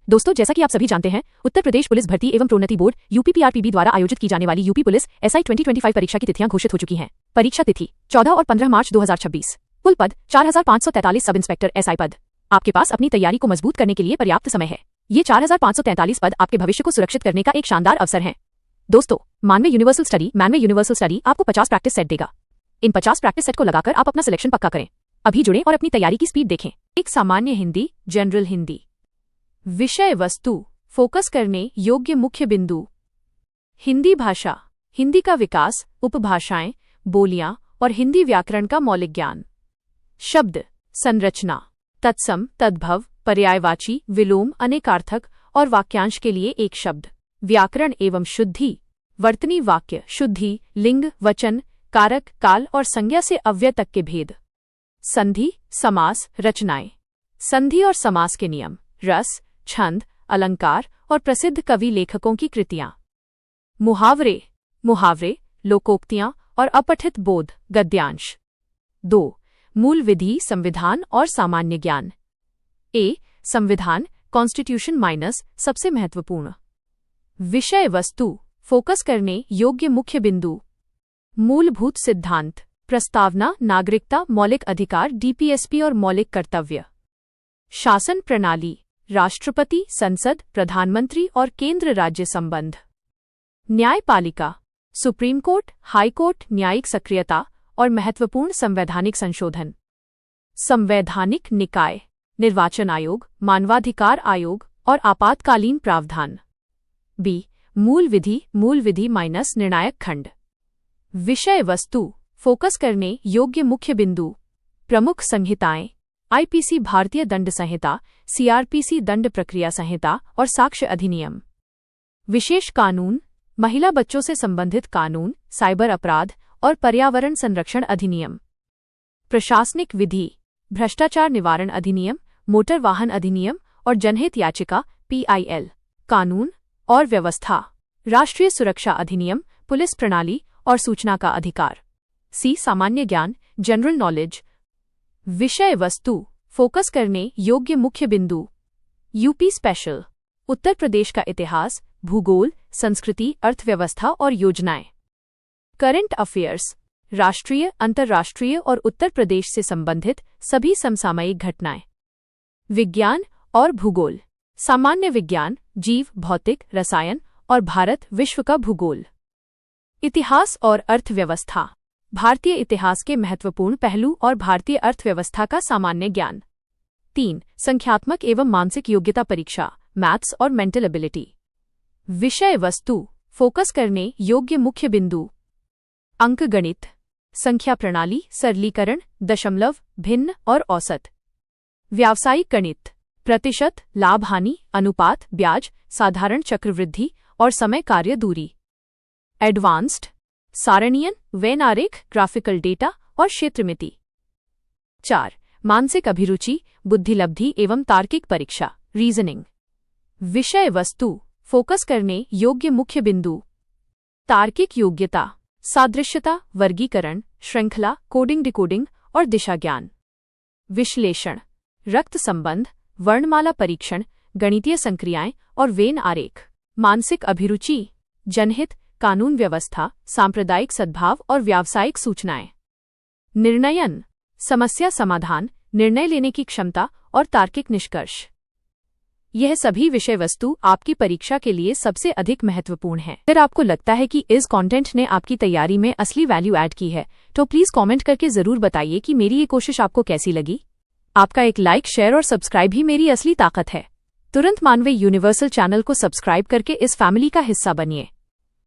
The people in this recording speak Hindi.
दोस्तों, जैसा कि आप सभी जानते हैं, उत्तर प्रदेश पुलिस भर्ती एवं प्रोन्नति बोर्ड यूपीपीआरपीबी द्वारा आयोजित की जाने वाली यूपी पुलिस एसआई 2025 परीक्षा की तिथियां घोषित हो चुकी हैं। परीक्षा तिथि 14 और 15 मार्च 2026। कुल पद 4543 सब इंस्पेक्टर एसआई पद। आपके पास अपनी तैयारी को मजबूत करने के लिए पर्याप्त समय है। ये 4543 पद आपके भविष्य को सुरक्षित करने का एक शानदार अवसर है। दोस्तों, मानवे यूनिवर्सल स्टडी आपको 50 प्रैक्टिस सेट देगा। इन 50 प्रैक्टिस सेट को लगाकर आप अपना सिलेक्शन पक्का करें। अभी जुड़ें और अपनी तैयारी की स्पीड देखें। एक सामान्य हिंदी, जनरल हिंदी। विषय वस्तु, फोकस करने योग्य मुख्य बिंदु। हिंदी भाषा, हिंदी का विकास, उपभाषाएं, बोलियां और हिंदी व्याकरण का मौलिक ज्ञान। शब्द संरचना, तत्सम, तद्भव, पर्यायवाची, विलोम, अनेकार्थक और वाक्यांश के लिए एक शब्द। व्याकरण एवं शुद्धि, वर्तनी वाक्य, शुद्धि, लिंग, वचन, कारक, काल और संज्ञा से अव्यय तक के भेद। संधि, समास, रचनाएं। संधि और समास के नियम, रस, छंद, अलंकार और प्रसिद्ध कवि लेखकों की कृतियां। मुहावरे, मुहावरे, लोकोक्तियां और अपठित बोध, गद्यांश। 2. मूल विधि, संविधान और सामान्य ज्ञान। ए. संविधान, कॉन्स्टिट्यूशन माइनस सबसे महत्वपूर्ण। विषय वस्तु, फोकस करने योग्य मुख्य बिंदु। मूलभूत सिद्धांत, प्रस्तावना, नागरिकता, मौलिक अधिकार, डीपीएसपी और मौलिक कर्तव्य। शासन प्रणाली, राष्ट्रपति, संसद, प्रधानमंत्री और केंद्र राज्य संबंध। न्यायपालिका, सुप्रीम कोर्ट, हाई कोर्ट, न्यायिक सक्रियता और महत्वपूर्ण संवैधानिक संशोधन। संवैधानिक निकाय, निर्वाचन आयोग, मानवाधिकार आयोग और आपातकालीन प्रावधान। बी. मूल विधि माइनस निर्णायक खंड। विषय वस्तु, फोकस करने योग्य मुख्य बिंदु। प्रमुख संहिताएं, आईपीसी भारतीय दंड संहिता, सीआरपीसी दंड प्रक्रिया संहिता और साक्ष्य अधिनियम। विशेष कानून, महिला बच्चों से संबंधित कानून, साइबर अपराध और पर्यावरण संरक्षण अधिनियम। प्रशासनिक विधि, भ्रष्टाचार निवारण अधिनियम, मोटर वाहन अधिनियम और जनहित याचिका पीआईएल। कानून और व्यवस्था, राष्ट्रीय सुरक्षा अधिनियम, पुलिस प्रणाली और सूचना का अधिकार। सी. सामान्य ज्ञान, जनरल नॉलेज। विषय वस्तु, फोकस करने योग्य मुख्य बिंदु। यूपी स्पेशल, उत्तर प्रदेश का इतिहास, भूगोल, संस्कृति, अर्थव्यवस्था और योजनाएं। करंट अफेयर्स, राष्ट्रीय, अंतर्राष्ट्रीय और उत्तर प्रदेश से संबंधित सभी समसामयिक घटनाएं। विज्ञान और भूगोल, सामान्य विज्ञान, जीव, भौतिक, रसायन और भारत, विश्व का भूगोल। इतिहास और अर्थव्यवस्था, भारतीय इतिहास के महत्वपूर्ण पहलू और भारतीय अर्थव्यवस्था का सामान्य ज्ञान। 3. संख्यात्मक एवं मानसिक योग्यता परीक्षा, मैथ्स और मेंटल एबिलिटी। विषय वस्तु, फोकस करने योग्य मुख्य बिंदु। अंकगणित, संख्या प्रणाली, सरलीकरण, दशमलव, भिन्न और औसत। व्यावसायिक गणित, प्रतिशत, लाभ हानि, अनुपात, ब्याज, साधारण चक्रवृद्धि और समय कार्य दूरी। एडवांस्ड, सारणीयन, वेन आरेख, ग्राफिकल डेटा और क्षेत्रमिति। 4. मानसिक अभिरुचि, बुद्धिलब्धि एवं तार्किक परीक्षा, रीजनिंग। विषय वस्तु, फोकस करने योग्य मुख्य बिंदु। तार्किक योग्यता, सादृश्यता, वर्गीकरण, श्रृंखला, कोडिंग, डिकोडिंग और दिशा ज्ञान। विश्लेषण, रक्त संबंध, वर्णमाला परीक्षण, गणितीय संक्रियाएं और वेन आरेख। मानसिक अभिरुचि, जनहित, कानून व्यवस्था, सांप्रदायिक सद्भाव और व्यावसायिक सूचनाएं। निर्णयन, समस्या समाधान, निर्णय लेने की क्षमता और तार्किक निष्कर्ष। यह सभी विषय वस्तु आपकी परीक्षा के लिए सबसे अधिक महत्वपूर्ण है। अगर आपको लगता है कि इस कंटेंट ने आपकी तैयारी में असली वैल्यू ऐड की है, तो प्लीज कमेंट करके जरूर बताइए कि मेरी ये कोशिश आपको कैसी लगी। आपका एक लाइक, शेयर और सब्सक्राइब ही मेरी असली ताकत है। तुरंत मानवे यूनिवर्सल चैनल को सब्सक्राइब करके इस फैमिली का हिस्सा बनिए।